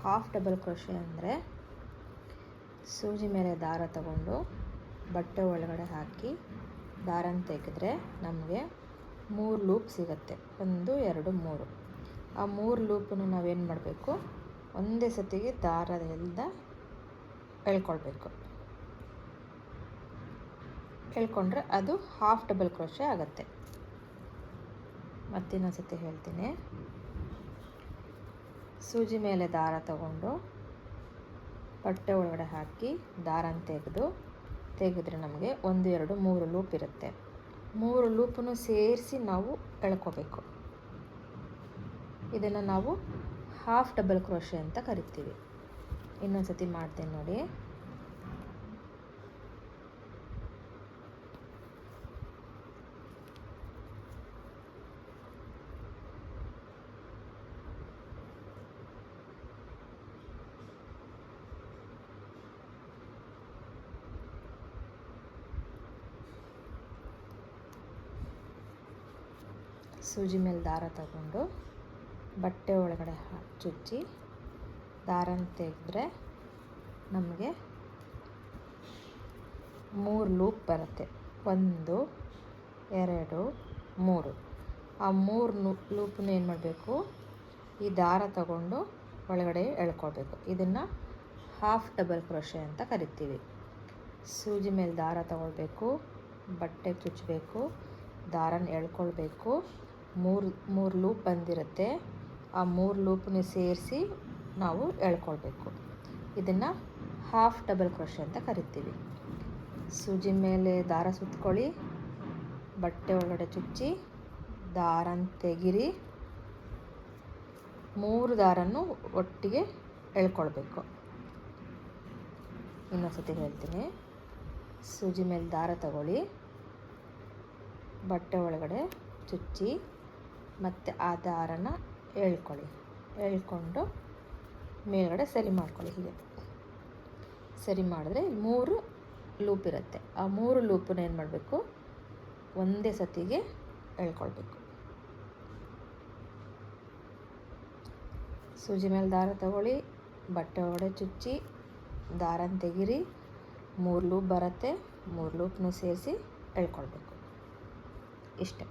Half double crochet ಅಂದರೆ ಸೂಜಿ ಮೇಲೆ ದಾರ ತಗೊಂಡು ಬಟ್ಟೆ ಒಳಗಡೆ ಹಾಕಿ ದಾರನ ತೆಗೆದ್ರೆ ನಮಗೆ 3 ಲೂಪ್ ಸಿಗುತ್ತೆ. 1 2 3. ಆ 3 ಲೂಪನ್ನು ನಾವೇನು ಮಾಡಬೇಕು, ಒಂದೇ ಸತಿಗೆ ದಾರದಿಂದ ಎಳ್ಕೊಳ್ಬೇಕು. ಎಳ್ಕೊಂಡ್ರೆ ಅದು ಹಾಫ್ ಡಬಲ್ ಕ್ರೋಶೆ ಆಗುತ್ತೆ. ಮತ್ತಿನ್ನೊಂದು ಸತಿ ಹೇಳ್ತೀನಿ. ಸೂಜಿ ಮೇಲೆ ದಾರ ತಗೊಂಡು ಬಟ್ಟೆ ಒಳಗಡೆ ಹಾಕಿ ದಾರನ ತೆಗೆದ್ರೆ ನಮಗೆ 1 2 3 ಲೂಪ್ ಇರುತ್ತೆ. 3 ಲೂಪನ್ನು ಸೇರಿಸಿ ನಾವು ಎಳ್ಕೋಬೇಕು. ಇದನ್ನು ನಾವು ಹಾಫ್ ಡಬಲ್ ಕ್ರೋಶೆ ಅಂತ ಕರಿತೀವಿ. ಇನ್ನೊಂದು ಸತಿ ಮಾಡ್ತೇನೆ ನೋಡಿ. ಸೂಜಿ ಮೇಲೆ ದಾರ ತಗೊಂಡು ಬಟ್ಟೆ ಒಳಗಡೆ ಚುಚ್ಚಿ ದಾರನ ತೆಗೆದ್ರೆ ನಮಗೆ 3 ಲೂಪ್ ಬರುತ್ತೆ. 1 2 3. ಆ 3 ಲೂಪನ್ನ ಏನು ಮಾಡಬೇಕು, ಈ ದಾರ ತಗೊಂಡು ಒಳಗಡೆ ಎಳ್ಕೊಳ್ಬೇಕು. ಇದನ್ನು ಹಾಫ್ ಡಬಲ್ ಕ್ರೋಶೆ ಅಂತ ಕರಿತೀವಿ. ಸೂಜಿ ಮೇಲೆ ದಾರ ತಗೊಳ್ಬೇಕು, ಬಟ್ಟೆ ಚುಚ್ಚಬೇಕು, ದಾರನ ಎಳ್ಕೊಳ್ಬೇಕು. 3 ಲೂಪ್ ಬಂದಿರುತ್ತೆ. ಆ 3 ಲೂಪನ್ನು ಸೇರಿಸಿ ನಾವು ಎಳ್ಕೊಳ್ಬೇಕು. ಇದನ್ನು ಹಾಫ್ ಡಬಲ್ ಕ್ರೋಶೆ ಅಂತ ಕರಿತೀವಿ. ಸೂಜಿ ಮೇಲೆ ದಾರ ಸುತ್ಕೊಳ್ಳಿ, ಬಟ್ಟೆ ಒಳಗಡೆ ಚುಚ್ಚಿ ದಾರನ ತೆಗಿರಿ, 3 ದಾರನ್ನು ಒಟ್ಟಿಗೆ ಎಳ್ಕೊಳ್ಬೇಕು. ಇನ್ನೊಂದು ಸತಿ ಹೇಳ್ತೀನಿ. ಸೂಜಿ ಮೇಲೆ ದಾರ ತಗೊಳ್ಳಿ, ಬಟ್ಟೆ ಒಳಗಡೆ ಚುಚ್ಚಿ ಮತ್ತು ಆ ದಾರನ ಎಳ್ಕೊಂಡು ಮೇಲ್ಗಡೆ ಸರಿ ಮಾಡ್ಕೊಳ್ಳಿ. ಹೀಗೆ ಸರಿ ಮಾಡಿದ್ರೆ 3 ಲೂಪ್ ಇರುತ್ತೆ. ಆ 3 ಲೂಪನ್ನ ಏನು ಮಾಡಬೇಕು, ಒಂದೇ ಸತಿಗೆ ಎಳ್ಕೊಳ್ಬೇಕು. ಸೂಜಿ ಮೇಲೆ ದಾರ ತಗೊಳ್ಳಿ, ಬಟ್ಟೆ ಒಳಗಡೆ ಚುಚ್ಚಿ ದಾರನ ತೆಗಿರಿ, 3 ಲೂಪ್ ಬರುತ್ತೆ. 3 ಲೂಪ್ನ ಸೇರಿಸಿ ಎಳ್ಕೊಳ್ಬೇಕು. ಇಷ್ಟೇ.